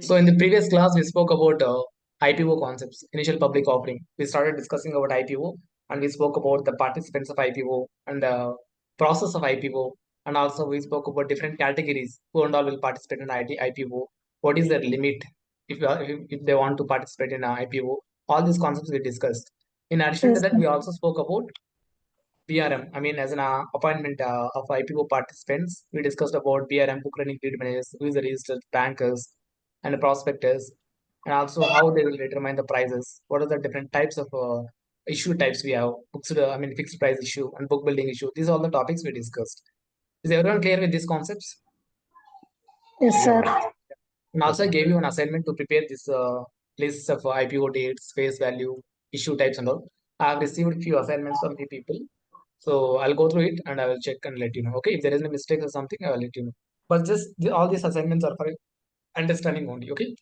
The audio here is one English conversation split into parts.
So in the previous class, we spoke about IPO concepts, initial public offering. We started discussing about IPO, and we spoke about the participants of IPO and the process of IPO, and also we spoke about different categories who and all will participate in IPO. What is their limit if they want to participate in IPO? All these concepts we discussed. In addition to Yes, that, sir. we also spoke about BRM. I mean, as an appointment of IPO participants, we discussed about BRM, book running lead managers, who is the registered bankers and the prospectors, and also how they will determine the prices. What are the different types of issue types we have? Books, I mean, fixed price issue and book building issue. These are all the topics we discussed. Is everyone clear with these concepts? Yes, Yeah, sir. man. And Yes, also, I man. gave you an assignment to prepare this lists of IPO dates, face value, issue types, and all. I have received few assignments from the people. So I'll go through it and I will check and let you know. Okay, if there is any mistake or something, I will let you know. But just all these assignments are for understanding only. Okay,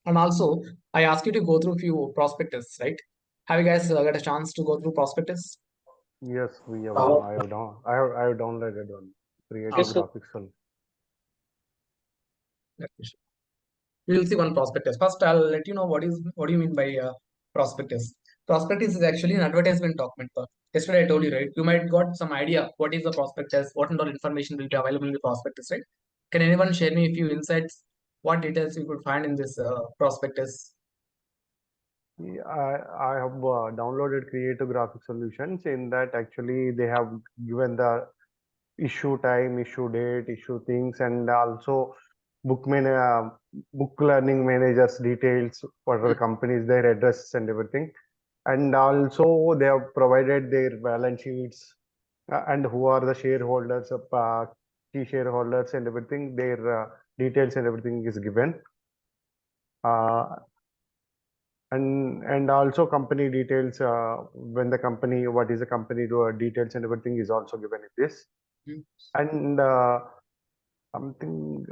and also I ask you to go through few prospectus, right? Have you guys got a chance to go through prospectus? Yes, we have. Uh, I have downloaded one. Creative okay. graphics one. We will see one prospectus. First, I'll let you know what do you mean by prospectus. Prospectus is actually an advertisement document. Yesterday I told you, right? You might got some idea what is the prospectus, what and all information will be available in the prospectus, right? Can anyone share me a few insights? What details you could find in this prospectus? Yeah, I have downloaded Creative Graphic Solutions. In that, actually, they have given the issue time, issue date, issue things, and also book learning managers details for the companies, their address and everything. And also they have provided their balance sheets and who are the shareholders, key shareholders and everything. Their details and everything is given. Uh, and also company details when the company what is the company do details and everything is also given in this Hmm. and something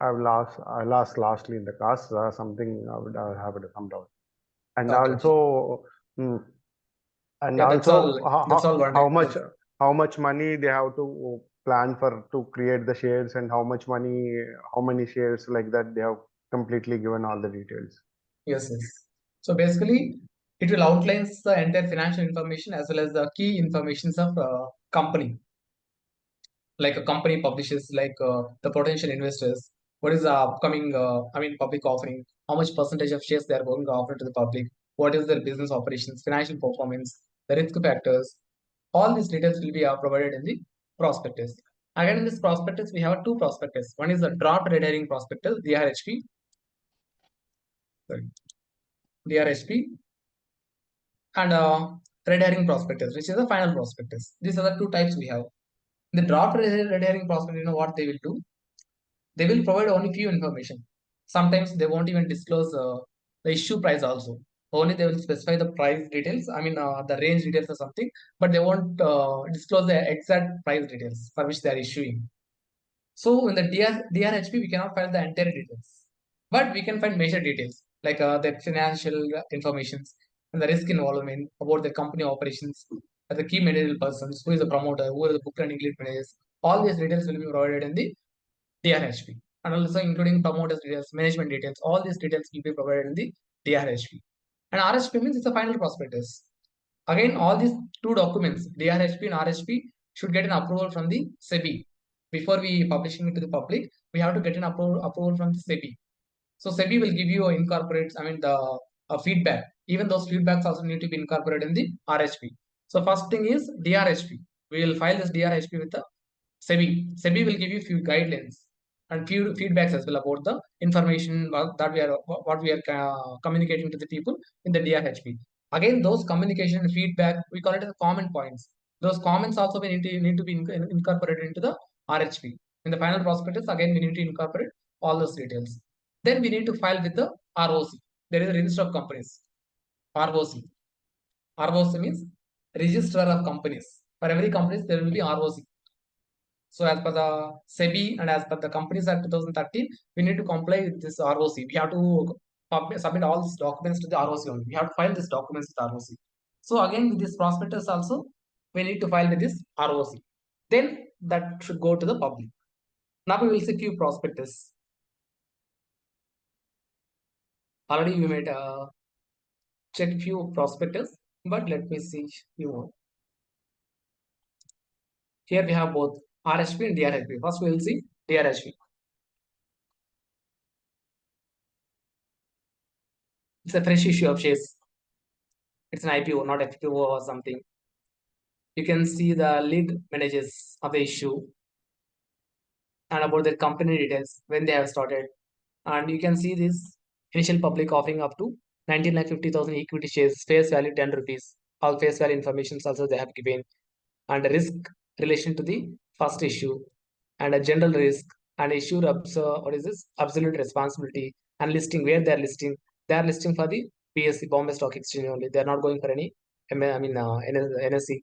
I lost lastly in the class something I would have some doubt and Okay, okay. also mm, and Yeah, that's also all. That's all. What I, how much money they have to plan for to create the shares and how many shares like that they have completely given all the details. yes, yes. So basically, it will outline the entire financial information as well as the key informations of company. Like a company publishes like the potential investors, what is the upcoming I mean public offering, how much percentage of shares they are going to offer to the public, what is their business operations, financial performance, the risk factors. All these details will be provided in the prospectus. Again, in this prospectus we have two prospectus. One is the draft red herring prospectus, DRHP. Sorry, DRHP. And red herring prospectus, which is the final prospectus. These are the two types we have. The draft red herring prospectus, you know what they will do? They will provide only few information. Sometimes they won't even disclose the issue price also. Only they will specify the price details, I mean the range details or something, but they won't disclose the exact price details for which they are issuing. So in the DRHP we cannot find the entire details, but we can find major details like the financial informations and the risk involvement about the company operations, the key managerial persons, who is the promoter, who are the book running lead managers. All these details will be provided in the DRHP, and also including promoters details, management details. All these details will be provided in the DRHP. And RHP means it's a final prospectus. Again, all these two documents, DRHP and RHP, should get an approval from the SEBI. Before we publishing it to the public, we have to get an approval from the SEBI. So SEBI will give you a incorporates, I mean the feedback. Even those feedbacks also need to be incorporated in the RHP. So first thing is DRHP. We will file this DRHP with the SEBI. SEBI will give you few guidelines and few feedbacks as well about the information that we are communicating to the people in the DRHP. Again, those communication and feedback we call it as common points. Those comments also we need to be incorporated into the RHP. In the final prospectus, again we need to incorporate all those details. Then we need to file with the ROC. There is a register of companies. ROC. ROC means Registrar of Companies. For every company, there will be ROC. So as per the SEBI and as per the Companies Act 2013, we need to comply with this ROC. We have to submit all these documents to the ROC only. We have to file these documents with ROC. So again, with this prospectus also, we need to file with this ROC. Then that should go to the public. Now we will see few prospectus. Already you might check few prospectus, but let me see few more. Here we have both RHP and DRHP. First we will see DRHP. It's a fresh issue of shares. It's an IPO, not FPO or something. You can see the lead managers of the issue and about their company details when they have started. And you can see this initial public offering up to 19,50,000 equity shares, face value 10 rupees. All face value information also they have given, and risk relation to the first issue, and a general risk, and issued what is this absolute responsibility, and listing where they are listing. They are listing for the BSE, Bombay Stock Exchange only. They are not going for any NSE.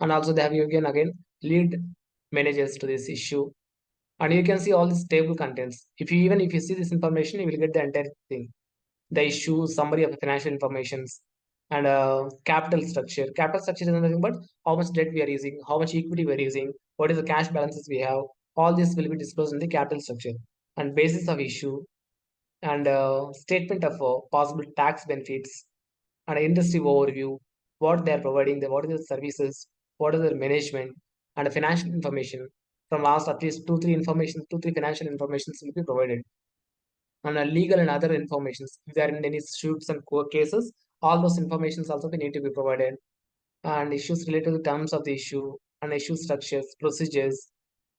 And also they have again lead managers to this issue, and you can see all this table contents. If you see this information, you will get the entire thing, the issue, summary of the financial informations, and capital structure. Capital structure is nothing but how much debt we are using, how much equity we are using, what is the cash balances we have. All this will be disclosed in the capital structure, and basis of issue, and statement of possible tax benefits, and industry overview, what they are providing, what are the services, what is their management, and financial information from last at least two, three financial informations will be provided, and legal and other informations. If there are any suits and court cases, all those informations also need to be provided, and issues related to terms of the issue, and issue structures, procedures,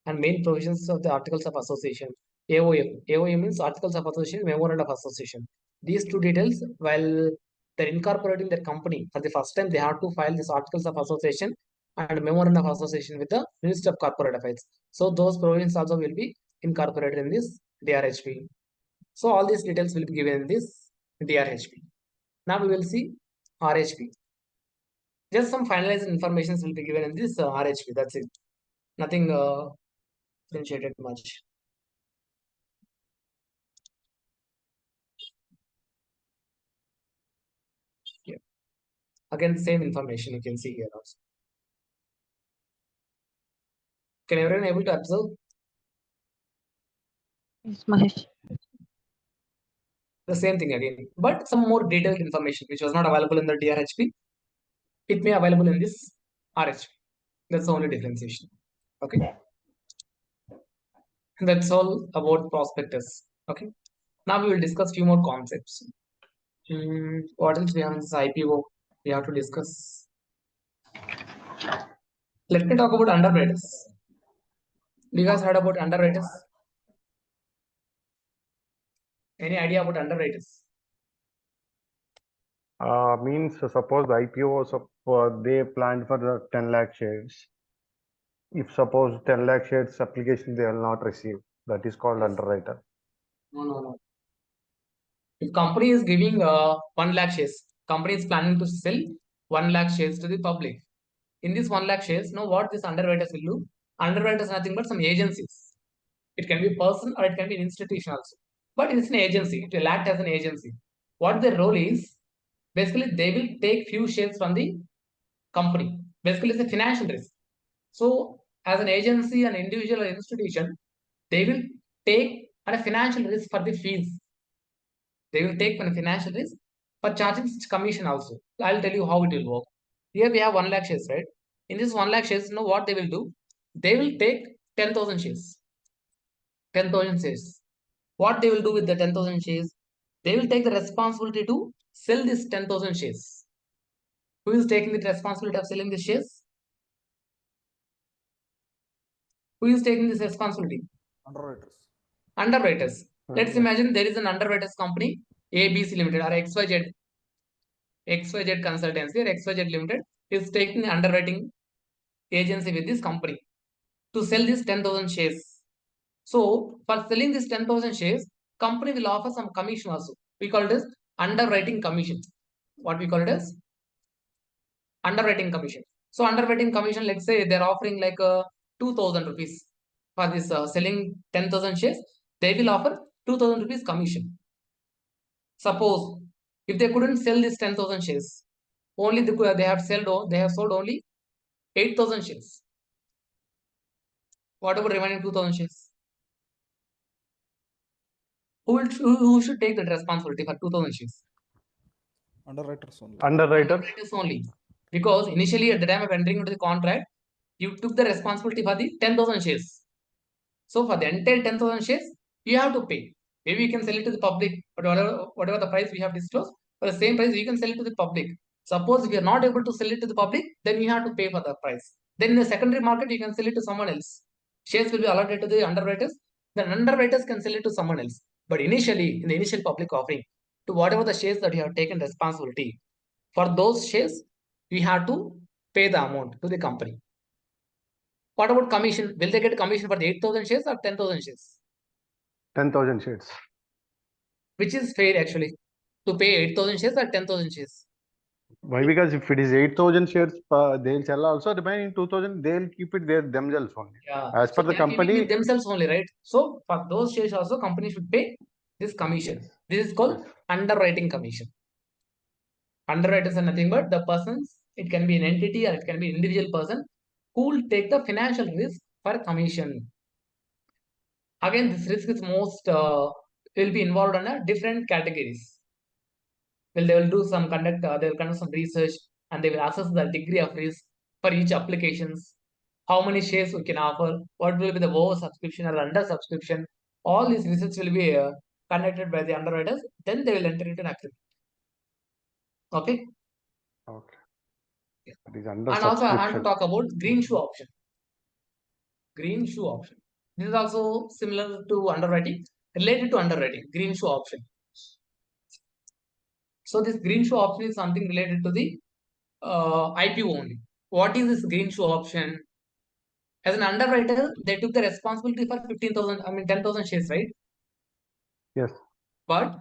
and main provisions of the Articles of Association. AOM. AOM means Articles of Association, Memorandum of Association. These two details, while they're incorporating their company for the first time, they have to file these Articles of Association and Memorandum of Association with the Ministry of Corporate Affairs. So those provisions also will be incorporated in this DRHP. So all these details will be given in this DRHP. Now we will see RHP. Just some finalized information will be given in this RHP. That's it. Nothing differentiated much. Yeah. Again, the same information you can see here also. Can everyone able to observe? Yes, Mahesh. The same thing again, but some more detailed information which was not available in the DRHP, it may available in this RHP. That's the only differentiation. Okay. That's all about prospectus. Okay. Now we will discuss few more concepts. What else we have in this IPO? We have to discuss. Let me talk about underwriters. Do you guys heard about underwriters? Any idea about underwriters? Means suppose the IPO was they planned for the 10 lakh shares. If suppose 10 lakh shares application they will not receive, that is called underwriter. No. If company is giving 1 lakh shares, company is planning to sell 1 lakh shares to the public. In this 1 lakh shares, know what this underwriters will do? Underwriters are nothing but some agencies. It can be a person or it can be an institution also. But it's an agency. It will act as an agency. What their role is, basically they will take few shares from the company. Basically, it's a financial risk. So, as an agency, an individual or institution, they will take a financial risk for the fees. They will take a financial risk for charging commission also. I'll tell you how it will work. Here we have 1 lakh shares, right? In this 1 lakh shares, you know what they will do? They will take 10,000 shares. 10,000 shares. What they will do with the 10,000 shares? They will take the responsibility to sell this 10,000 shares. Who is taking the responsibility of selling the shares? Who is taking this responsibility? Underwriters. Underwriters. Let's Yes. imagine there is an underwriters company, ABC Limited or XYZ Consultancy or XYZ Limited is taking the underwriting agency with this company to sell this 10,000 shares. So for selling this 10,000 shares, company will offer some commission also. We call it as underwriting commission. What we call it as underwriting commission. So underwriting commission, let's say they're offering like 2,000 rupees for this selling 10,000 shares. They will offer 2,000 rupees commission. Suppose if they couldn't sell this 10,000 shares, only they have sold only 8,000 shares. What about remaining 2,000 shares? Who should take the responsibility for 2000 shares? Underwriters only. Underwriters. Underwriters only. Because initially at the time of entering into the contract, you took the responsibility for the 10,000 shares. So for the entire 10,000 shares, you have to pay. Maybe you can sell it to the public, but whatever the price we have disclosed, for the same price, you can sell it to the public. Suppose if you are not able to sell it to the public, then you have to pay for the price. Then in the secondary market, you can sell it to someone else. Shares will be allotted to the underwriters. Then underwriters can sell it to someone else. But initially, in the initial public offering, to whatever the shares that you have taken responsibility, for those shares, we have to pay the amount to the company. What about commission? Will they get commission for the 8,000 shares or 10,000 shares? 10,000 shares. Which is fair actually? To pay 8,000 shares or 10,000 shares? Why? Because if it is 8,000 shares, they'll sell also remaining 2,000. They'll keep it there themselves only. Yeah. As per the they are keeping company, with themselves only, right? So for those shares also, company should pay this commission. Yes. This is called Yes. underwriting commission. Underwriters are nothing but the persons. It can be an entity or it can be an individual person who will take the financial risk for commission. Again, this risk is most will be involved under different categories. Well, they will do some they will conduct some research and they will assess the degree of risk for each applications. How many shares we can offer? What will be the over subscription or under subscription? All these research will be conducted by the underwriters. Then they will enter into an agreement. Okay. Okay. Yeah. It is under And also I have to subscription. talk about green shoe option. Green shoe option. This is also similar to underwriting, related to underwriting, green shoe option. So this green shoe option is something related to the IPO only. What is this green shoe option? As an underwriter, they took the responsibility for 10,000 shares, right? Yes. But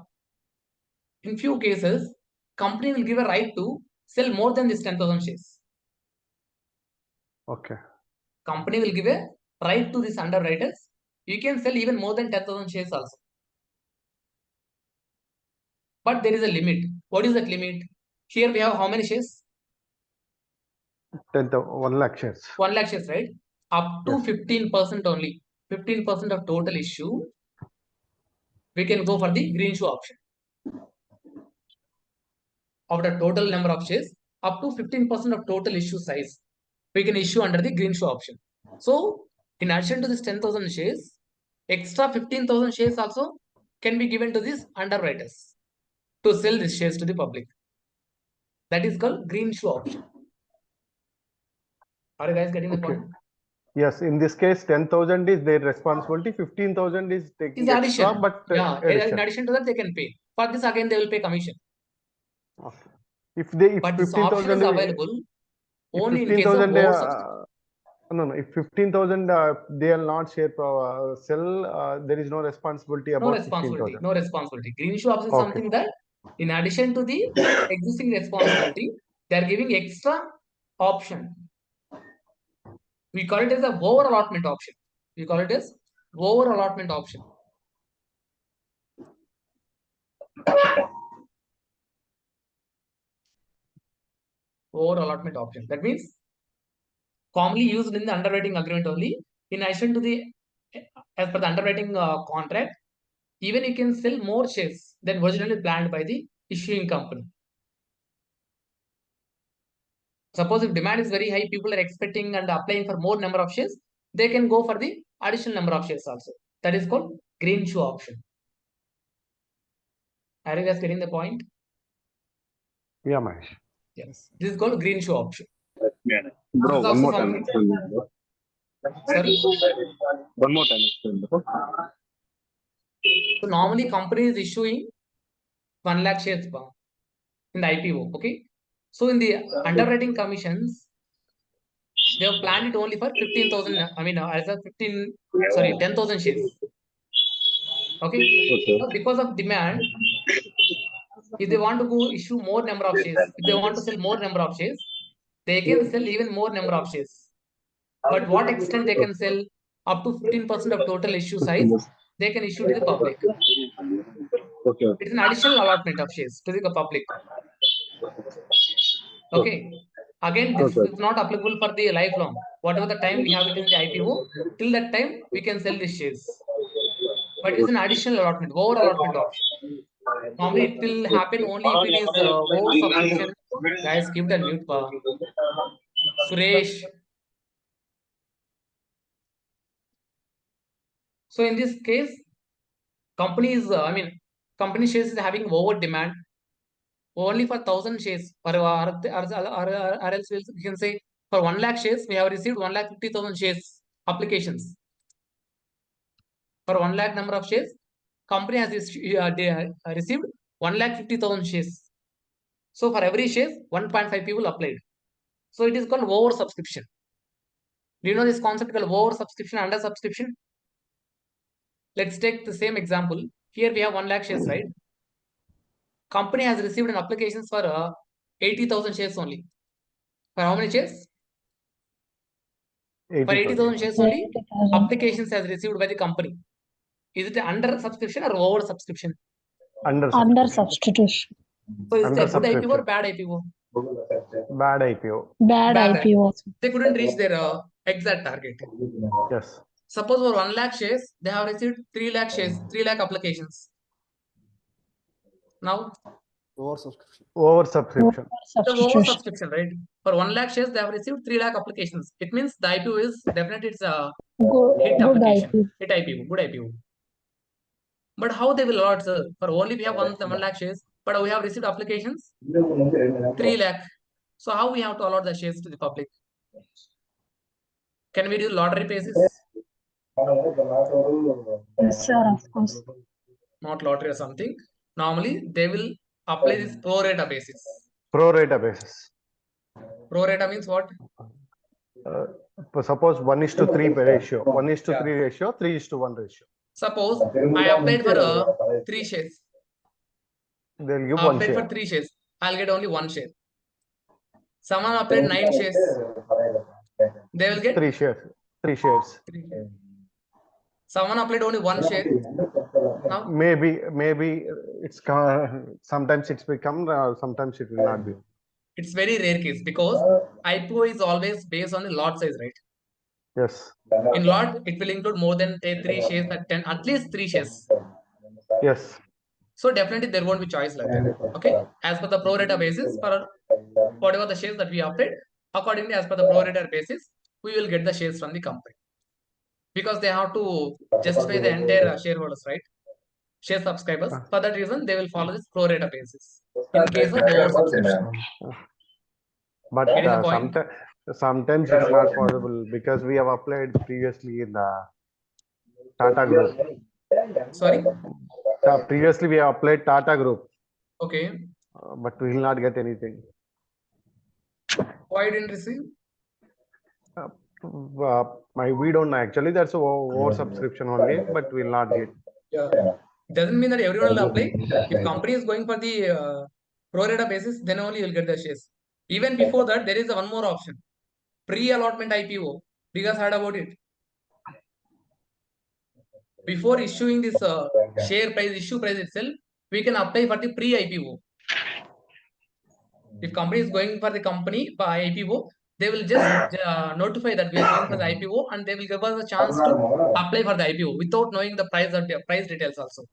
in few cases, company will give a right to sell more than this 10,000 shares. Okay. Company will give a right to these underwriters. You can sell even more than 10,000 shares also. But there is a limit. What is that limit? Here we have how many shares? 1 lakh shares. 1 lakh shares, right? Up to Yes. 15% only. 15% of total issue, we can go for the green shoe option. Of the total number of shares, up to 15% of total issue size, we can issue under the green shoe option. So, in addition to this 10,000 shares, extra 15,000 shares also can be given to these underwriters to sell these shares to the public. That is called green shoe option. Are you guys getting the Okay. point? Yes. In this case, 10,000 is their responsibility. 15,000 is taking Is extra, addition. but Yeah, addition. in addition to that, they can pay. For this, again, they will pay commission. Okay. If But this option 15,000 is available if only in case of 15,000 over subscription. no, if 15,000 they will not share sell, there is no responsibility No about responsibility. 15,000. No responsibility. Green shoe option is Okay. something that, in addition to the existing responsibility, they are giving extra option. We call it as a over allotment option. We call it as over allotment option. Over allotment option. That means commonly used in the underwriting agreement only. In addition to the, as per the underwriting contract, even you can sell more shares than originally planned by the issuing company. Suppose if demand is very high, people are expecting and applying for more number of shares, they can go for the additional number of shares also. That is called green shoe option. Are you guys getting the point? Yeah, Mahesh. Yes. This is called green shoe option. Bro, This is one also more time something. explain that, bro. Sorry. One more time explain, bro. So normally company is issuing 1 lakh shares in the IPO. Okay. So in the underwriting commissions, they have planned it only for 15,000. I mean, as a 10,000 shares. Okay. Okay. So because of demand, if they want to go issue more number of shares, if they want to sell more number of shares, they can sell even more number of shares. But what extent they can sell? Up to 15% of total issue size, they can issue to the public. Okay. It's an additional allotment of shares to the public. Okay. Again, this Okay. is not applicable for the lifelong. Whatever the time we have it in the IPO, till that time we can sell these shares. but it's an additional allotment, over allotment option. Normally, it will happen only if it is over subscription. Guys, give the mute bar. Suresh. So in this case, companies, company shares is having over demand only for 1,000 shares, or else we can say for 1 lakh shares, we have received 1,50,000 shares applications. For 1 lakh number of shares, company has received 1,50,000 shares. So for every share, 1.5 people applied. So it is called over subscription. Do you know this concept called over subscription, under subscription? Let's take the same example. Here we have 1 lakh shares, right? Company has received an applications for 80,000 shares only. For how many shares? For 80,000 shares only, 80,000. applications has received by the company. Is it under subscription or over subscription? Under Under subscription. substitution. So is it Under a good IPO or subscription. bad IPO? Bad IPO. Bad Bad IPO. They couldn't reach their exact target. Yes. Suppose for 1 lakh shares, they have received 3 lakh shares, 3 lakh applications. Now, Over subscription. Over subscription. the over Substitution. subscription, right? For 1 lakh shares, they have received 3 lakh applications. It means the IPO is definitely it's a hit Good application, IPO. hit IPO, good IPO. But how they will allot, sir? For only we have 1 lakh shares, but we have received applications 3 lakh. So how we have to allot the shares to the public? Can we do lottery basis? Yes, sir, of course. Not lottery or something. Normally they will apply this pro rata basis. Pro rata basis. Pro rata means what? Suppose 1:3 ratio. 1:3 Yeah. ratio, 3:1 ratio. Suppose I applied for 3 shares. They'll give I one applied share. for 3 shares. I'll get only 1 share. Someone applied 9 shares. They will get 3 shares. 3 shares. 3 shares. Someone applied only 1 share. Now Maybe it's sometimes it's become, sometimes it will not be. it's very rare case because IPO is always based on the lot size, right? Yes. In lot, it will include more than 3 shares at 10, at least 3 shares. Yes. So definitely there won't be choice like that. Okay. As per the pro rata basis, for whatever the shares that we applied, accordingly as per the pro rata basis, we will get the shares from the company. Because they have to justify the entire shareholders, right? Share subscribers. For that reason, they will follow this pro rata basis in case of over subscription. But Getting the point? sometimes it's not possible because we have applied previously in the Tata Group. Sorry. Previously we have applied Tata Group, Okay. but we will not get anything. Why didn't receive? We don't know actually. That's over subscription only, but we will not get. Yeah. Doesn't mean that everyone will apply. If company is going for the pro rata basis, then only you'll get the shares. Even before that, there is one more option. Pre-allotment IPO. You guys heard about it? Before issuing this share price, issue price itself, we can apply for the pre-IPO. If company is going for the company by IPO, they will just notify that we are going for the IPO and they will give us a chance to apply for the IPO without knowing the price or the price details also.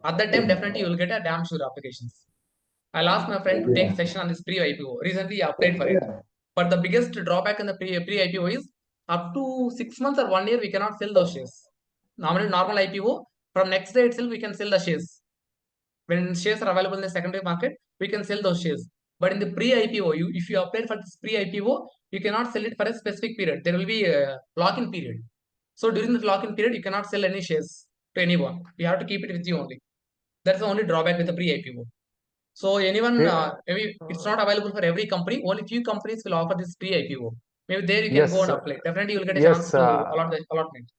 At that time, definitely you will get a damn sure applications. I'll ask my friend to take session on this pre-IPO. Recently, I applied for it. But the biggest drawback in the pre-IPO is up to 6 months or 1 year, we cannot sell those shares. Normally, normal IPO, from next day itself, we can sell the shares. When shares are available in the secondary market, we can sell those shares. But in the pre-IPO, if you apply for this pre-IPO, you cannot sell it for a specific period. There will be a lock-in period. So during the lock-in period, you cannot sell any shares to anyone. You have to keep it with you only. That's the only drawback with the pre-IPO. So anyone, maybe it's not available for every company. Only few companies will offer this pre-IPO. Maybe there you can go and apply. Definitely, you will get a chance to allot the allotment.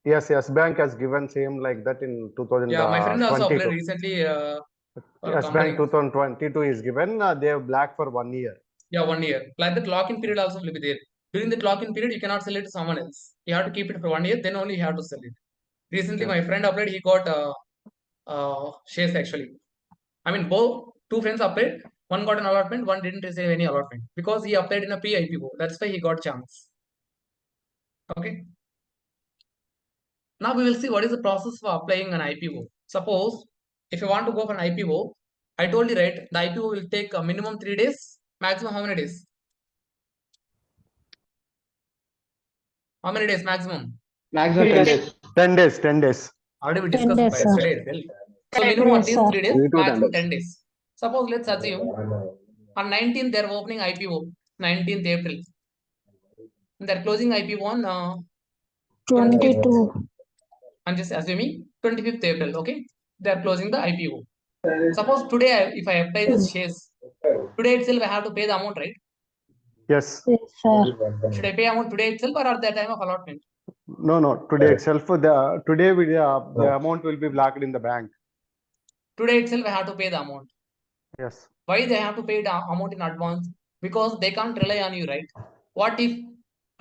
Yes, Bank has given same like that in 2022. Yeah, my friend also applied recently. Yes, Bank 2022 is given. They have black for 1 year. Yeah, 1 year. Like that lock-in period also will be there. During that lock-in period, you cannot sell it to someone else. You have to keep it for 1 year. Then only you have to sell it. Recently, my friend applied. He got shares actually. I mean, both 2 friends applied. One got an allotment. One didn't receive any allotment because he applied in a pre-IPO. That's why he got chance. Okay. Now we will see what is the process for applying an IPO. Suppose if you want to go for an IPO, I told you right, the IPO will take a minimum 3 days, maximum how many days? How many days maximum? Maximum 10 days. 10 days, 10 days. Already we 10 discussed days, by sir. yesterday as well. So minimum Yes, at least sir. 3 days, 3 to 10 maximum days. 10 days. Suppose let's assume on 19th they're opening IPO, 19th April. And they're closing IPO on 25th. 22. I'm just assuming 25th April, okay? They're closing the IPO. Suppose today if I apply this shares, today itself I have to pay the amount, right? Yes. Yes, sir. Should I pay amount today itself or at the time of allotment? No. Today itself, the amount will be blocked in the bank. Today itself I have to pay the amount. Yes. Why they have to pay the amount in advance? Because they can't rely on you, right? What if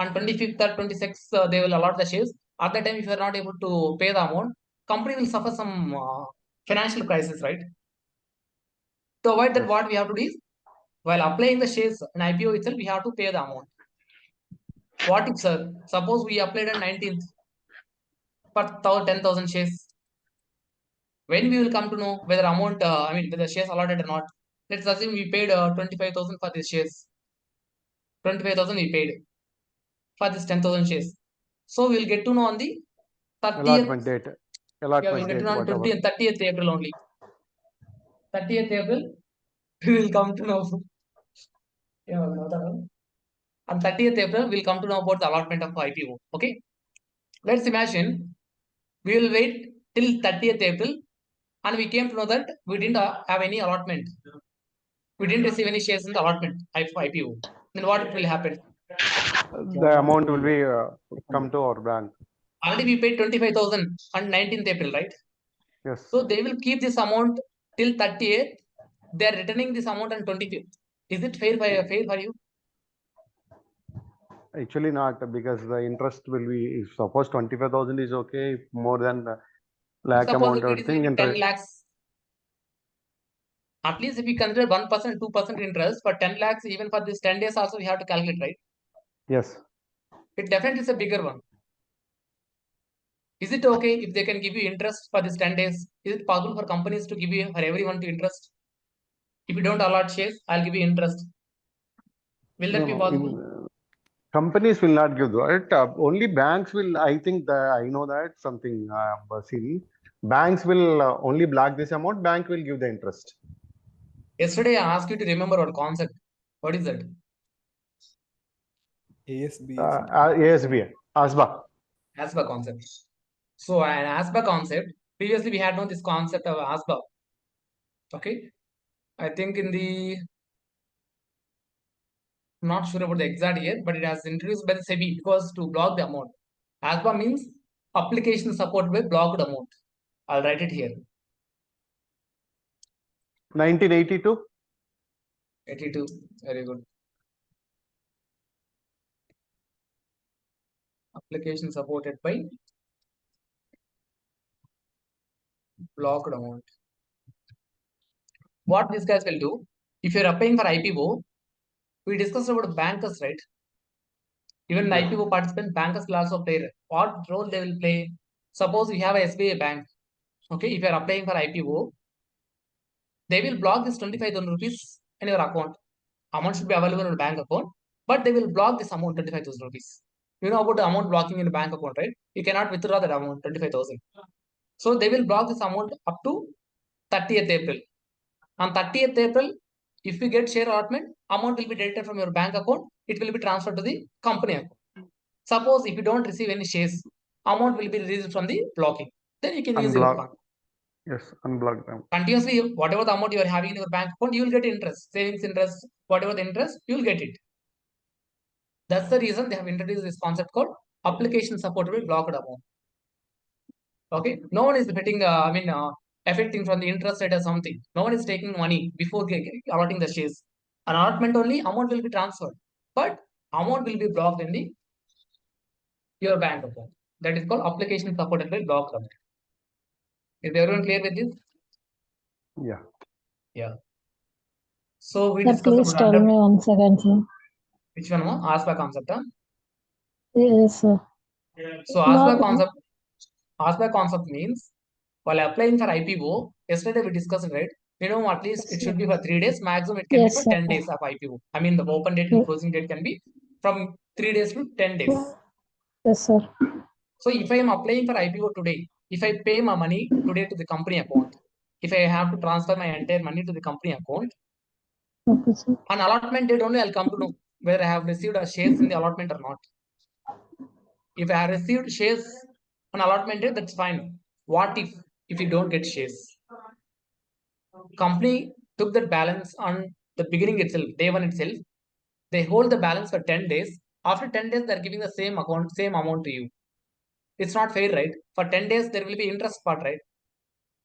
on 25th or 26th they will allot the shares? At that time, if you are not able to pay the amount, company will suffer some financial crisis, right? To avoid that, Yes. what we have to do is, while applying the shares in IPO itself, we have to pay the amount. What if, sir? Suppose we applied on 19th for 10,000 shares. When we will come to know whether amount, whether shares allotted or not. Let's assume we paid 25,000 for these shares. 25,000 we paid for this 10,000 shares. So we'll get to know on the 30th. Allotment date. Yeah, Allotment we'll get to date, know on whatever. 30th April only. 30th April, we will come to know. Yeah, on 30th April, we'll come to know about the allotment of IPO. Okay. Let's imagine we will wait till 30th April and we came to know that we didn't have any allotment. We didn't receive any shares in the allotment of IPO. Then what will happen? The amount will be come to our bank. Already we paid 25,000 on 19th April, right? Yes. So they will keep this amount till 30th. They are returning this amount on 25th. Is it fair for you? Actually not, because the interest will be, if suppose 25,000 is okay, if more than lakh Suppose amount if or it is thing, maybe 10 interest. lakhs. At least if we consider 1%, 2% interest for 10 lakhs, even for this 10 days also we have to calculate, right? Yes. It definitely is a bigger one. Is it okay if they can give you interest for this 10 days? Is it possible for companies to give you for everyone to interest? If you don't allot shares, I'll give you interest. Will that be possible? Companies will not give that. Only banks will. I think that I know that something seen. Banks will only block this amount. Bank will give the interest. Yesterday I asked you to remember one concept. What is that? ASB. ASB, ASBA. ASBA concept. So an ASBA concept, previously we had known this concept of ASBA. Okay. I think in the, I'm not sure about the exact year, but it has introduced by the SEBI because to block the amount. ASBA means application support by blocked amount. I'll write it here. 1982. 82. Very good. Application supported by blocked amount. What these guys will do, if you're applying for IPO, we discussed about bankers, right? Even the IPO participant, bankers will also play. What role they will play? Suppose you have a SBI bank. Okay, if you are applying for IPO, they will block this 25,000 rupees in your account. Amount should be available in your bank account, but they will block this amount 25,000 rupees. You know about the amount blocking in the bank account, right? You cannot withdraw that amount 25,000. So they will block this amount up to 30th April. On 30th April, if you get share allotment, amount will be deducted from your bank account. It will be transferred to the company account. Suppose if you don't receive any shares, amount will be released from the blocking. Then you can use your fund. Yes, unblock them. Continuously, whatever the amount you are having in your bank account, you will get interest, savings interest, whatever the interest, you will get it. That's the reason they have introduced this concept called application supported by blocked amount. Okay, no one is getting, affecting from the interest rate or something. No one is taking money before allotting the shares. An allotment only, amount will be transferred, but amount will be blocked in the your bank account. That is called application supported by blocked amount. Is everyone clear with this? Yeah. Yeah. So we Sir, discussed please about tell me once again, sir. which one? ASBA concept. Huh? Yes, sir. So ASBA No. concept. Ask by concept means while applying for IPO, yesterday we discussed, right? At least it should be for 3 days. Maximum it can Yes, be for sir. 10 days of IPO. I mean, the open date and Yes. closing date can be from 3 days to 10 days. Yes, sir. So if I am applying for IPO today, if I pay my money today to the company account, if I have to transfer my entire money to the company account, Okay, sir. on allotment date only I'll come to know whether I have received a shares in the allotment or not. If I have received shares on allotment date, that's fine. What if you don't get shares? Company took that balance on the beginning itself, day one itself. They hold the balance for 10 days. After 10 days, they're giving the same amount to you. It's not fair, right? For 10 days, there will be interest part, right?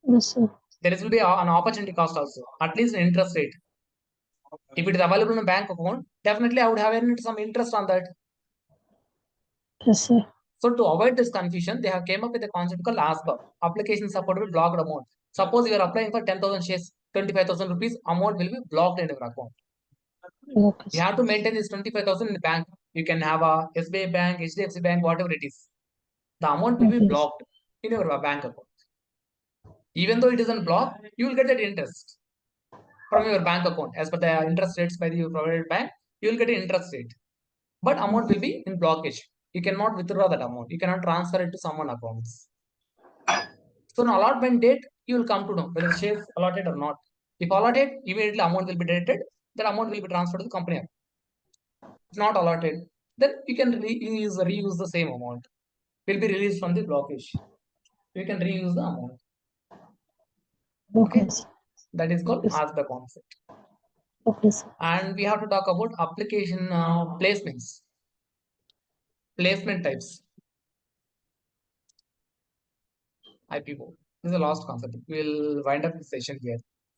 Yes, sir. There will be an opportunity cost also, at least an interest rate. If it is available in a bank account, definitely I would have earned some interest on that. Yes, sir. So to avoid this confusion, they have came up with a concept called ASBA, application supportable blocked amount. Suppose you are applying for 10,000 shares, 25,000 rupees amount will be blocked in your account. Okay, You sir. have to maintain this 25,000 in the bank. You can have a SBI bank, HDFC bank, whatever it is. The amount will be Okay. blocked in your bank account. Even though it isn't blocked, you will get that interest from your bank account. As per the interest rates by the provided bank, you will get an interest rate. But amount will be in blockage. You cannot withdraw that amount. You cannot transfer it to someone accounts. So on allotment date, you will come to know whether shares allotted or not. If allotted, immediately amount will be deducted. That amount will be transferred to the company. If not allotted, then you can reuse the same amount. Will be released from the blockage. You can reuse the amount. Okay, Okay, sir. that is called Yes. as the concept. Okay, sir. And we have to talk about application placements, placement types. IPO. This is the last concept. We'll wind up the session here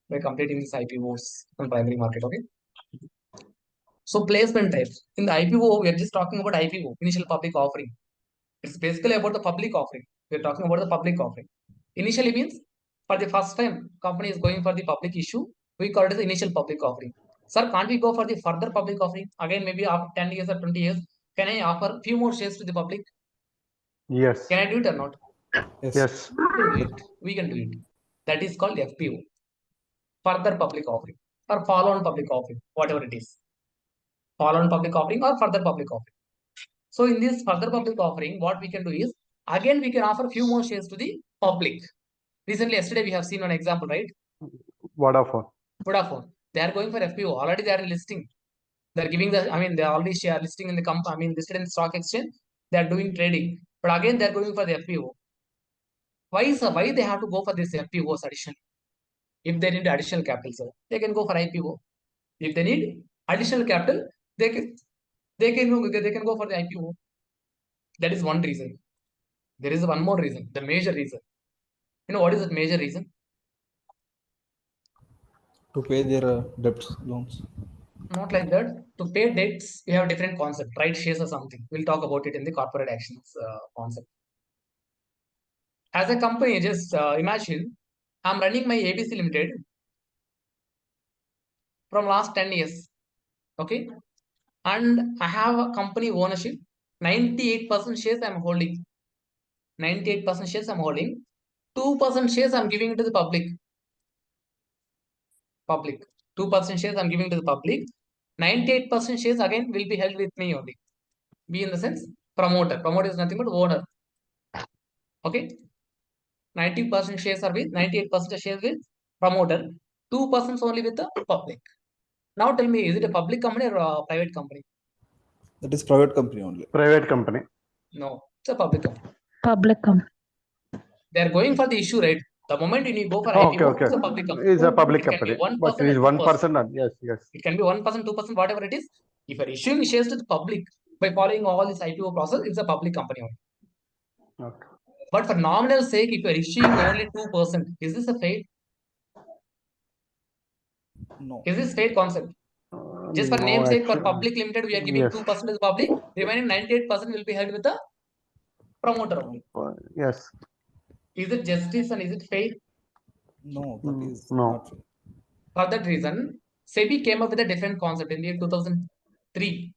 by completing this IPOs on primary market. Okay. So placement types. In the IPO, we are just talking about IPO, initial public offering. It's basically about the public offering. We're talking about the public offering. Initially means for the first time, company is going for the public issue. We call it the initial public offering. Sir, can't we go for the further public offering? Again, maybe after 10 years or 20 years, can I offer few more shares to the public? Yes. Can I do it or not? Yes. Yes. We can do it. We can do it. That is called FPO, further public offering or follow-on public offering, whatever it is. Follow-on public offering or further public offering. So in this further public offering, what we can do is, again, we can offer few more shares to the public. Recently, yesterday, we have seen one example, right? Vodafone. Vodafone. They are going for FPO. Already they are listing. They are giving the, they are already share listing in the company, listed in the stock exchange. They are doing trading. But again, they are going for the FPO. Why they have to go for this FPOs addition? If they need additional capital, sir, they can go for IPO. If they need additional capital, they can go for the IPO. That is one reason. There is one more reason, the major reason. What is that major reason? To pay their debts, loans. Not like that. To pay debts, we have a different concept, right? Shares or something. We'll talk about it in the corporate actions concept. As a company, just imagine I'm running my ABC Limited from last 10 years. Okay. And I have a company ownership. 98% shares I'm holding. 98% shares I'm holding. 2% shares I'm giving to the public. 2% shares I'm giving to the public. 98% shares again will be held with me only. Be in the sense promoter. Promoter is nothing but owner. Okay. 90% shares are with 98% shares with promoter. 2% only with the public. Now tell me, is it a public company or a private company? That is private company only. Private company. No, it's a public company. Public company. They are going for the issue, right? The moment you go for Okay, IPO, okay. it's a public company. It's a public It can be company. 1% But it is or 1%. 2%. Yes, yes. It can be 1%, 2%, whatever it is. If you're issuing shares to the public by following all this IPO process, it's a public company only. Okay. But for nominal sake, if you're issuing only 2%, is this a fair? No. Is this fair concept? Just for No, namesake, for actually, public limited, we are giving yes. 2% to the public. Remaining 98% will be held with the promoter only. Yes. Is it justice and is it fair? No, that is No. not fair. For that reason, SEBI came up with a different concept in the year 2003.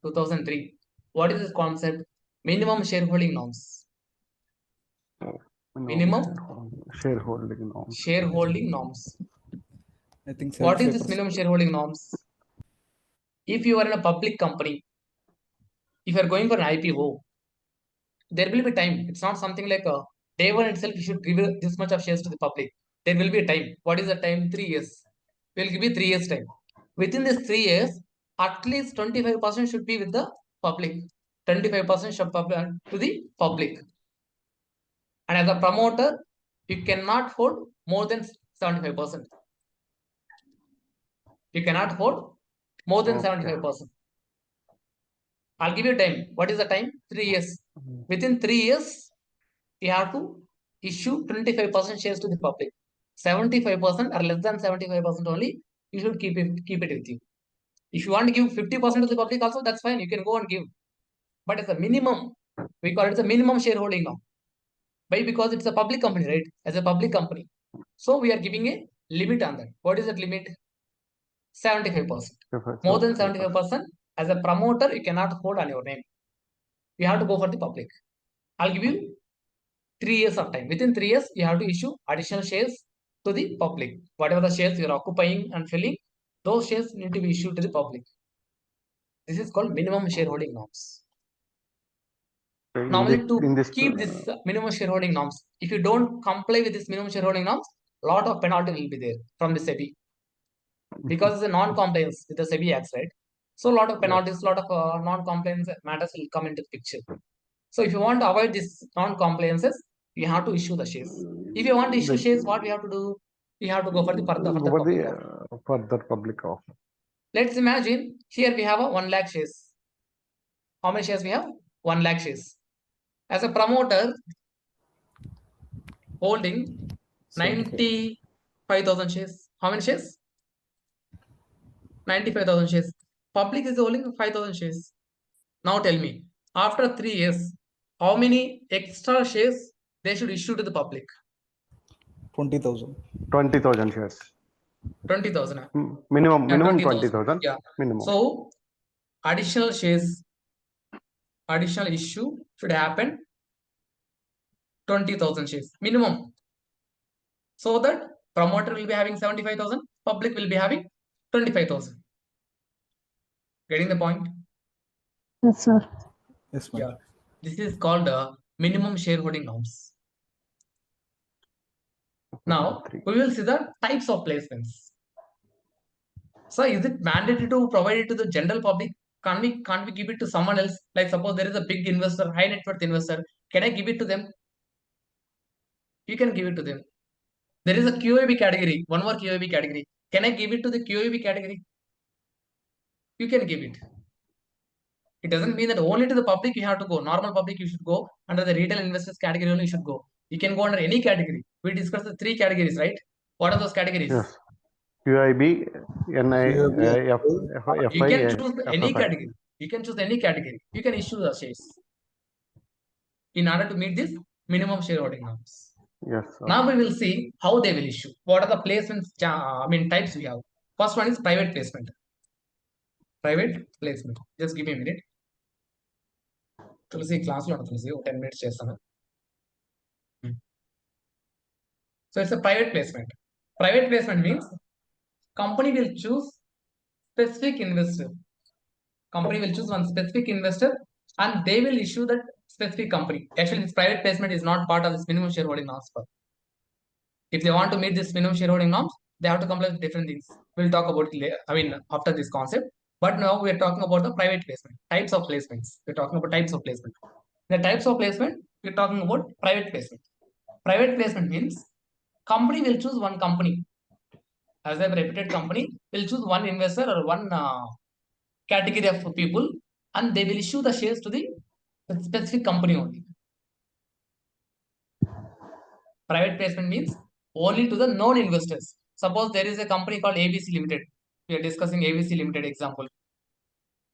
2003. What is this concept? Minimum shareholding norms. Minimum shareholding norms. shareholding norms. I think What is this 75%. minimum shareholding norms? If you are in a public company, if you are going for an IPO, there will be time. It's not something like a day one itself, you should give this much of shares to the public. There will be a time. What is the time? 3 years. We'll give you 3 years time. Within this 3 years, at least 25% should be with the public. 25% should to the public. And as a promoter, you cannot hold more than 75%. You cannot hold more than Okay. 75%. I'll give you time. What is the time? 3 years. Mhm. Within 3 years, you have to issue 25% shares to the public. 75% or less than 75% only, you should keep it with you. If you want to give 50% to the public also, that's fine. You can go and give. But it's a minimum. We call it a minimum shareholding now. Why? Because it's a public company, right? As a public company. So we are giving a limit on that. What is that limit? 75%. More than 75%, as a promoter, you cannot hold on your name. You have to go for the public. I'll give you 3 years of time. Within 3 years, you have to issue additional shares to the public. Whatever the shares you are occupying and filling, those shares need to be issued to the public. This is called minimum shareholding norms. Normally, to keep this minimum shareholding norms, if you don't comply with this minimum shareholding norms, lot of penalty will be there from the SEBI. Because it's a non-compliance with the SEBI Acts, right? So a lot of penalties, lot of non-compliance matters will come into the picture. So if you want to avoid these non-compliances, you have to issue the shares. If you want to issue shares, what we have to do? We have to go for the further public offer. Further public offer. Let's imagine here we have a 1 lakh shares. How many shares we have? 1 lakh shares. As a promoter holding 95,000 shares. How many shares? 95,000 shares. Public is holding 5,000 shares. Now tell me, after 3 years, how many extra shares they should issue to the public? 20,000. 20,000 shares. 20,000. Minimum 20,000. 20,000. Yeah. Minimum. So additional shares, additional issue should happen 20,000 shares minimum. So that promoter will be having 75,000, public will be having 25,000. Getting the point? Yes, sir. Yes, ma'am. Yeah. This is called minimum shareholding norms. Now we will see the types of placements. So is it mandatory to provide it to the general public? Can't we give it to someone else? Like suppose there is a big investor, high net worth investor. Can I give it to them? You can give it to them. There is a QIB category, one more QIB category. Can I give it to the QIB category? You can give it. It doesn't mean that only to the public you have to go. Normal public you should go. Under the retail investors category only you should go. You can go under any category. We discussed the 3 categories, right? What are those categories? Yes. QIB, NI, QIB, You FI, can choose any FFI. category. You can choose any category. You can issue the shares in order to meet this minimum shareholding norms. Yes. Now we will see how they will issue. What are the placements? Types we have. First one is private placement. Private placement. Just give me a minute. Tulsi class lo Tulsi 10 minutes chestanu. So it's a private placement. Private placement means company will choose specific investor. Company will choose one specific investor and they will issue that specific company. Actually, this private placement is not part of this minimum shareholding norms. If they want to meet this minimum shareholding norms, they have to comply with different things. We'll talk about it later, after this concept. But now we're talking about the private placement, types of placements. We're talking about types of placement. The types of placement, we're talking about private placement. Private placement means company will choose one company. As a reputed company, will choose one investor or one category of people and they will issue the shares to the specific company only. Private placement means only to the known investors. Suppose there is a company called ABC Limited. We are discussing ABC Limited example.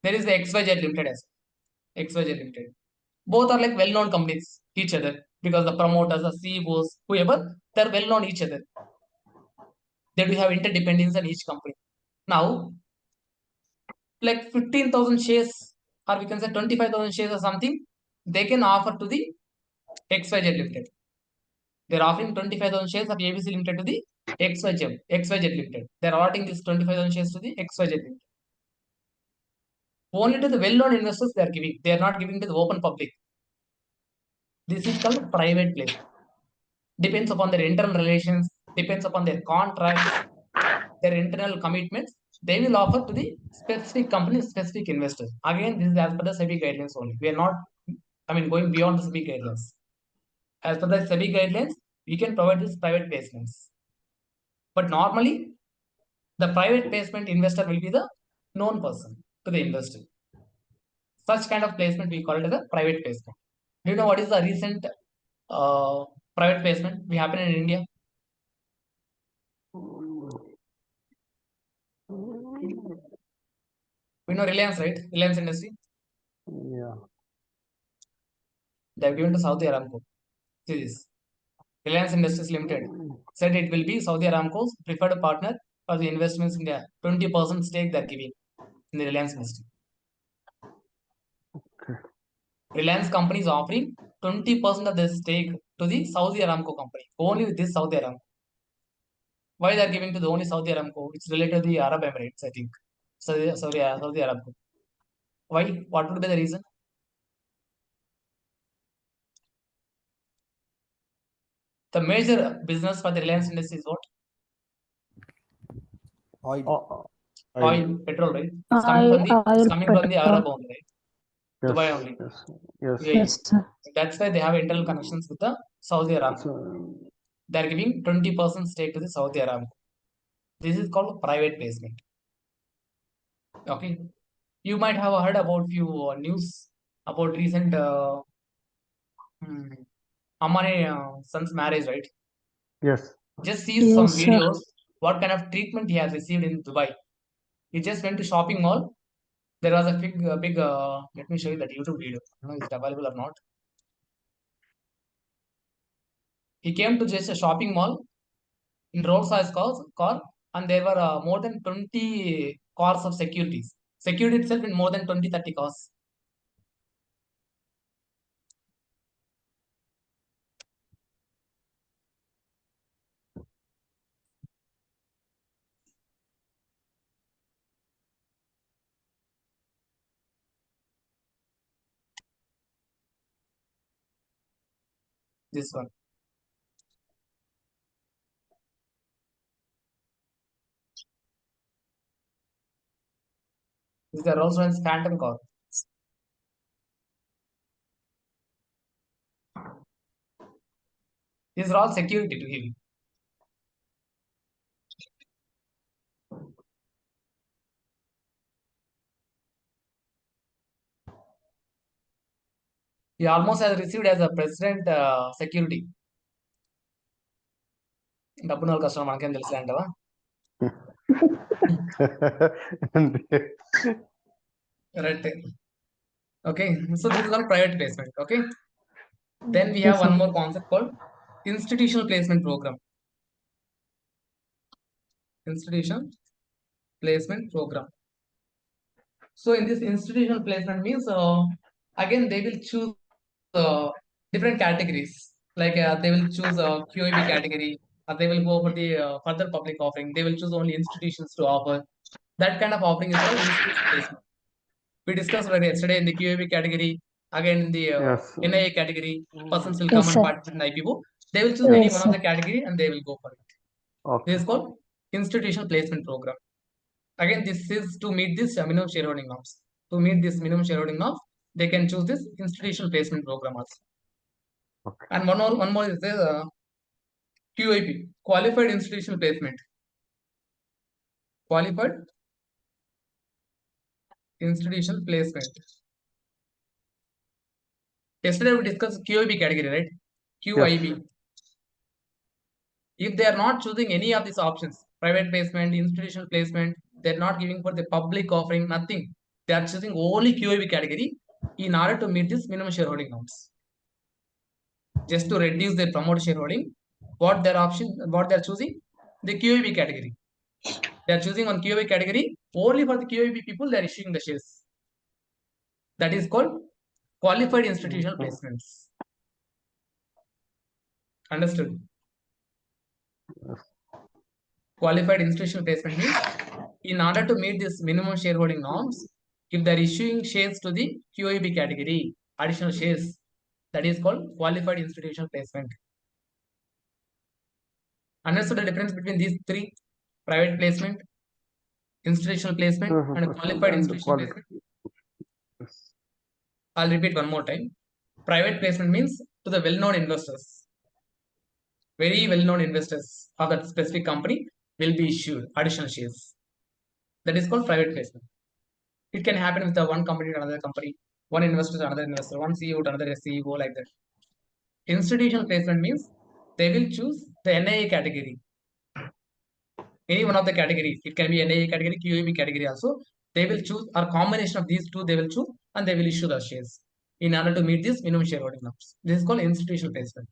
There is the XYZ Limited as XYZ Limited. Both are like well-known companies each other because the promoters, the CEOs, whoever, they're well-known each other. They do have interdependence on each company. Now, like 15,000 shares or we can say 25,000 shares or something, they can offer to the XYZ Limited. They're offering 25,000 shares of ABC Limited to the XYZ Limited. They're awarding this 25,000 shares to the XYZ Limited. Only to the well-known investors they are giving. They are not giving to the open public. This is called private placement. Depends upon their internal relations, depends upon their contracts, their internal commitments. They will offer to the specific company, specific investors. Again, this is as per the SEBI guidelines only. We are not, going beyond the SEBI guidelines. As per the SEBI guidelines, we can provide these private placements. But normally, the private placement investor will be the known person to the investor. Such kind of placement we call it as a private placement. Do you know what is the recent private placement we happen in India? We know Reliance, right? Reliance Industry. Yeah. They have given to Saudi Aramco. See this. Reliance Industries Limited said it will be Saudi Aramco's preferred partner for the investments in India. 20% stake they are giving in the Reliance Industry. Reliance company is offering 20% of their stake to the Saudi Aramco company. Only with this Saudi Aramco. Why they are giving to the only Saudi Aramco? It's related to the Arab Emirates, I think. Saudi Aramco. Why? What would be the reason? The major business for the Reliance Industry is what? Oil. Oil, petrol, right? It's coming from the Arab only, right? Yes, Dubai only. yes. UAE. Yes, sir. That's why they have internal connections with the Saudi Aramco. So, They are giving 20% stake to the Saudi Aramco. This is called private placement. Okay. You might have heard about few news about recent Ambani son's marriage, right? yes. Just see some Yes, sir. videos. What kind of treatment he has received in Dubai? He just went to shopping mall. There was a big. Let me show you that YouTube video. I don't know if it's available or not. He came to just a shopping mall in Rolls-Royce car, and there were more than 20 cars of securities. Security itself in more than 20-30 cars. This one. This is the Rolls-Royce Phantom car. These are all security to him. He almost has received as a president security. డబ్బున కష్టం మనకేం తెలుసు అంటవా right. Okay, so this is all private placement. Okay, then we have Yes, one sir. more concept called institutional placement program. Institutional placement program. So in this institutional placement means again they will choose different categories, like they will choose a QIB category, or they will go for the further public offering. They will choose only institutions to offer. That kind of offering is called institutional placement. We discussed already yesterday in the QIB category. Again in the Yes. NIA category, persons will Yes, come and sir. participate in IPO. They will choose any Yes, one of sir. the category and they will go for it. This Okay. is called institutional placement program. Again, this is to meet this minimum shareholding norms. To meet this minimum shareholding norms, they can choose this institutional placement program also. Okay. And one more is the QIP, qualified institutional placement. Qualified institutional placement. Yesterday we discussed QIB category, right? QIB. If they are not choosing any of these options, private placement, institutional placement, they're not giving for the public offering, nothing. They are choosing only QIB category in order to meet this minimum shareholding norms. Just to reduce their promoter shareholding, what they're choosing? The QIB category. They are choosing on QIB category, only for the QIB people they are issuing the shares. That is called qualified institutional placements. Understood? Yes. Qualified institutional placement means in order to meet this minimum shareholding norms, if they're issuing shares to the QIB category, additional shares, that is called qualified institutional placement. Understood the difference between these three? Private placement, institutional placement, and qualified And institutional placement. I'll repeat one more time. Private placement means to the well-known investors. Very well-known investors of that specific company will be issued additional shares. That is called private placement. It can happen with the one company to another company, one investor to another investor, one CEO to another CEO, like that. Institutional placement means they will choose the NIA category. Any one of the categories. It can be NIA category, QAB category also. They will choose, or combination of these two, they will choose, and they will issue the shares in order to meet this minimum shareholding norms. This is called institutional placement.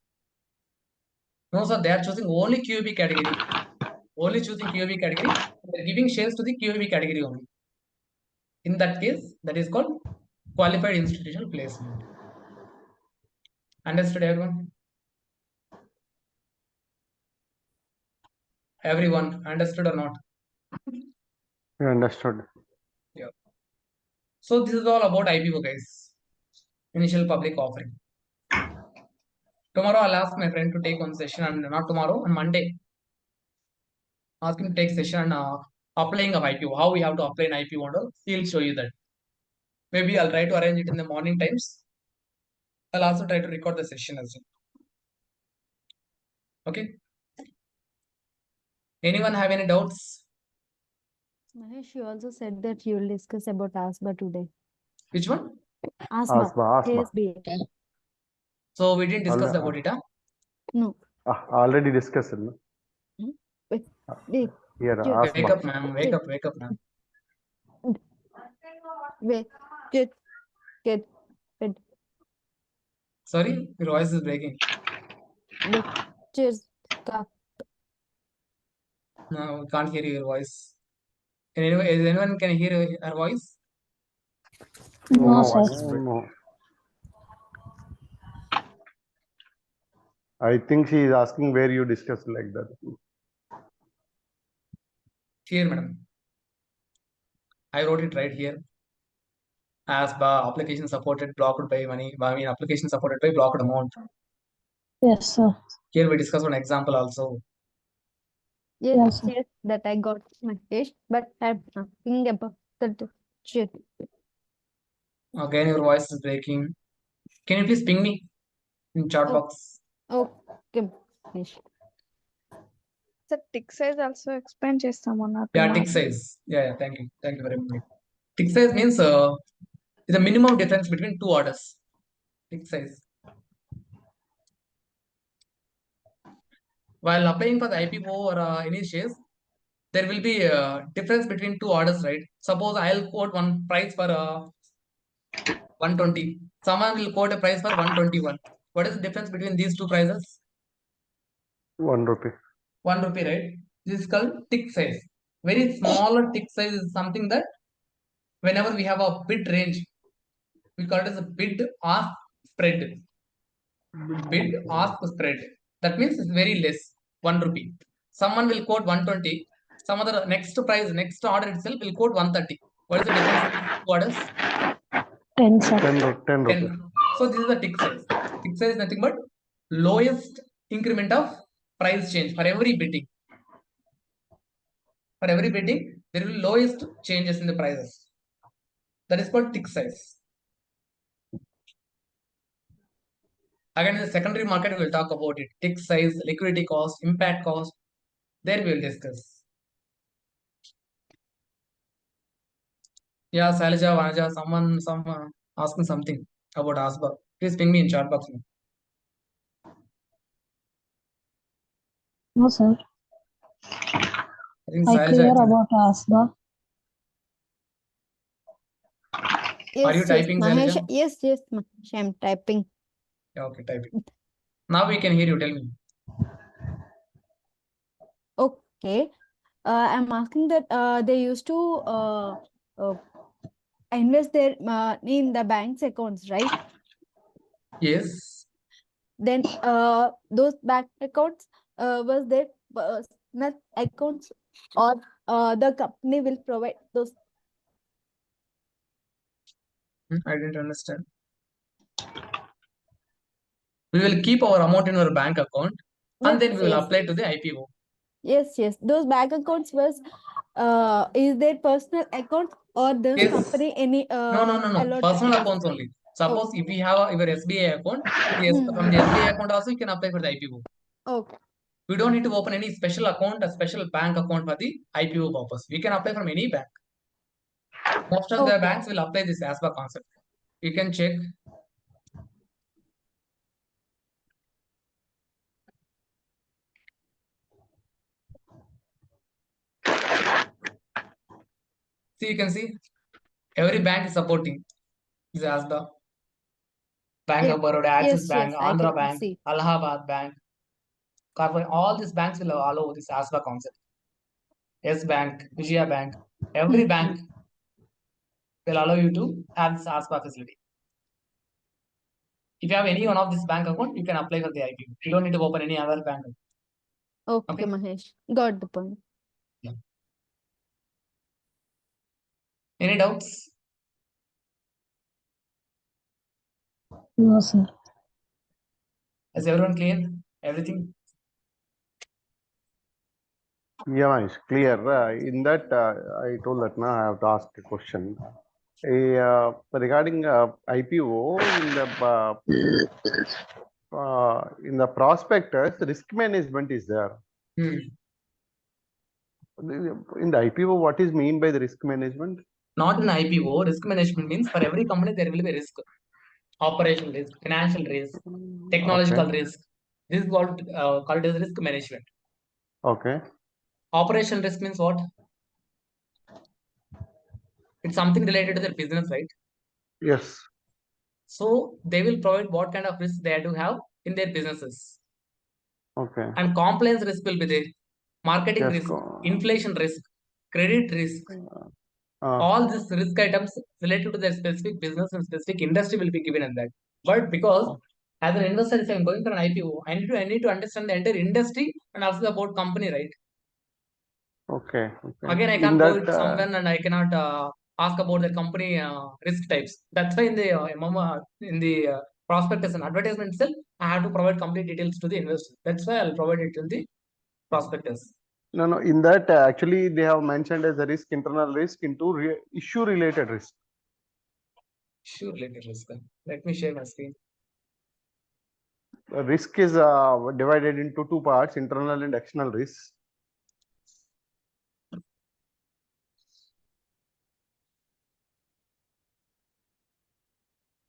No, sir, they are choosing only QAB category. Only choosing QAB category. They are giving shares to the QAB category only. In that case, that is called qualified institutional placement. Understood, everyone? Everyone, understood or not? Understood. Yeah. So this is all about IPO, guys. Initial public offering. Tomorrow I'll ask my friend to take one session, and not tomorrow, on Monday. Ask him to take session applying of IPO, how we have to apply an IPO model. He'll show you that. Maybe I'll try to arrange it in the morning times. I'll also try to record the session as well. Okay. Anyone have any doubts? Mahesh, you also said that you will discuss about ASBA today. Which one? ASBA. ASBA. ASBA. So we didn't discuss Alre- about it, huh? No. Already discussed. No? Wait. Wait. Here, Wait. Wake ASBA. up, ma'am. Wake up, ma'am. Wait. Get. Sorry, your voice is breaking. Wait. Cheers. No, we can't hear your voice. Is anyone can hear her voice? No, sir. sir. No. I think she is asking where you discussed like that. Here, madam. I wrote it right here. ASBA application supported blocked by money. I mean, application supported by blocked amount. Yes, sir. Here we discuss one example also. Yes, yes, that I got my taste, but I'm asking about the shit. Again, your voice is breaking. Can you please ping me in chat Oh. box? Okay. Mahesh. Sir, tick size also expand చేస్తామన్నారు. Yeah, tick size. Yeah, thank you. Thank you very much. Tick size means the minimum difference between two orders. Tick size. While applying for the IPO or any shares, there will be a difference between two orders, right? Suppose I'll quote one price for 120. Someone will quote a price for 121. What is the difference between these two prices? 1 rupee. 1 rupee, right? This is called tick size. Very smaller tick size is something that whenever we have a bid range, we call it as a bid ask spread. Bid ask spread. That means it's very less, 1 rupee. Someone will quote 120. Some other next price, next order itself will quote 130. What is the difference between two orders? 10, sir. 10 rupees. 10. So this is the tick size. Tick size is nothing but lowest increment of price change for every bidding. For every bidding, there will be lowest changes in the prices. That is called tick size. Again, in the secondary market, we will talk about it. Tick size, liquidity cost, impact cost. There we will discuss. Yeah, Sailaja, Vanaja, someone asking something about ASBA. Please ping me in chat box. No, sir. I think I Sailaja. clear about ASBA. Are you typing, Mahesh? Sailaja? Yes, Mahesh, I'm typing. Yeah, okay, typing. Now we can hear you. Tell me. Okay. I'm asking that they used to invest their in the bank's accounts, right? Yes. then those bank accounts was their personal accounts, or the company will provide those. I didn't understand. We will keep our amount in our bank account and then Yes, we will yes. apply to the IPO. Yes, those bank accounts was is their personal account, or those Yes. company any No. allowed Personal account? accounts only. Suppose if we have your SBI account, yes, from the SBI account also you can apply for the IPO. Okay. We don't need to open any special account, a special bank account for the IPO purpose. We can apply from any bank. Most of the Okay. banks will apply this ASBA concept. You can check. See, you can see every bank is supporting this ASBA. Bank of Baroda, Axis Bank, I Andhra can Bank, see. Allahabad Bank, Corporate, all these banks will allow this ASBA concept. Yes Bank, Vijaya Bank, every bank will allow you to have this ASBA facility. If you have any one of this bank account, you can apply for the IPO. You don't need to open any other bank. Okay, Okay. Mahesh, got the point. Any doubts? No, sir. Is everyone clear? Everything? Yeah, it's clear. In that, I told that now I have to ask a question. Regarding IPO, in the prospectus, risk management is there. In the IPO, what is mean by the risk management? Not in IPO. Risk management means for every company there will be risk. Operational risk, financial risk, technological risk. This is called as risk management. Okay. Operational risk means what? It's something related to their business, right? Yes. So they will provide what kind of risk they have to have in their businesses. Okay. And compliance risk will be there. Marketing Yes, risk, inflation risk, credit risk. Uh, All these risk items related to their specific business and specific industry will be given in that. But because as an investor, if I'm going for an IPO, I need to understand the entire industry and also about company, right? okay. Again, I can't go to someone and I cannot ask about the company risk types. That's why in the prospectus and advertisement itself, I have to provide complete details to the investor. That's why I'll provide it in the prospectus. No. In that, actually, they have mentioned as a risk, internal risk into issue related risk. Issue related risk. Let me share my screen. Risk is divided into two parts: internal and external risk.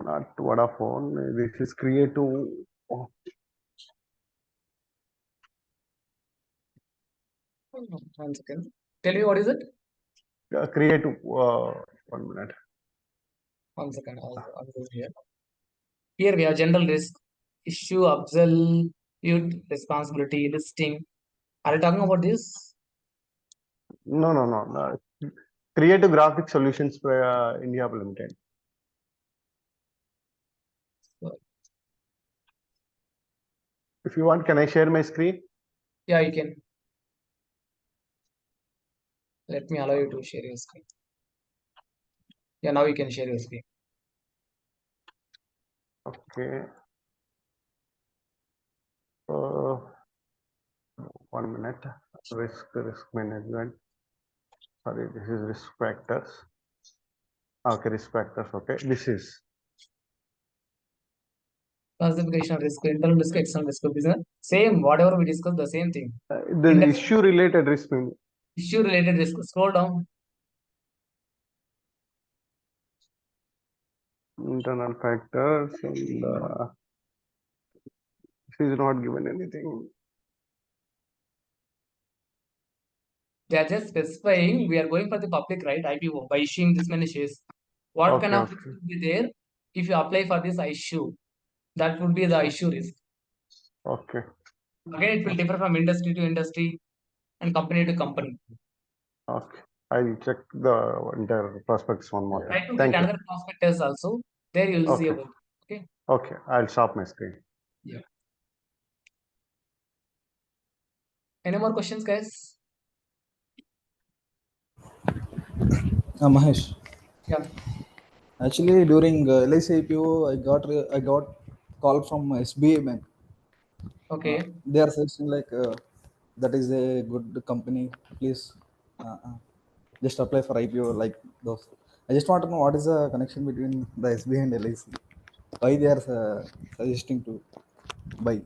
Not Vodafone. This is Creative. Oh, One second. Tell me what is it? Creative. 1 minute. 1 second. I'll go here. Here we have general risk, issue, absolute responsibility, listing. Are you talking about this? No. Creative Graphic Solutions India Limited. If you want, can I share my screen? Yeah, you can. Let me allow you to share your screen. Yeah, now you can share your screen. Okay. 1 minute. Risk management. Sorry, this is risk factors. Okay, risk factors. Okay, this is Classification of risk, internal risk, external risk of business. Same, whatever we discussed, the same thing. the issue related risk. Issue related risk. Scroll down. Internal factors and this is not given anything. They are just specifying we are going for the public, right? IPO by issuing this many shares. What kind of risk will be there if you apply for this issue? That would be the issue risk. Okay. Again, it will differ from industry to industry and company to company. Okay. I'll check the entire prospects one more Try time. to Thank get you. another prospectus also. There you'll see about it. Okay. Okay. I'll stop my screen. Yeah. Any more questions, guys? Mahesh. Yeah. Actually, during LIC IPO, I got call from SBI Bank. Okay. They are suggesting like that is a good company. Please just apply for IPO like those. I just want to know what is the connection between the SBI and LIC. Why they are suggesting to buy?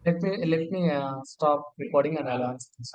Let me stop recording and I'll answer this.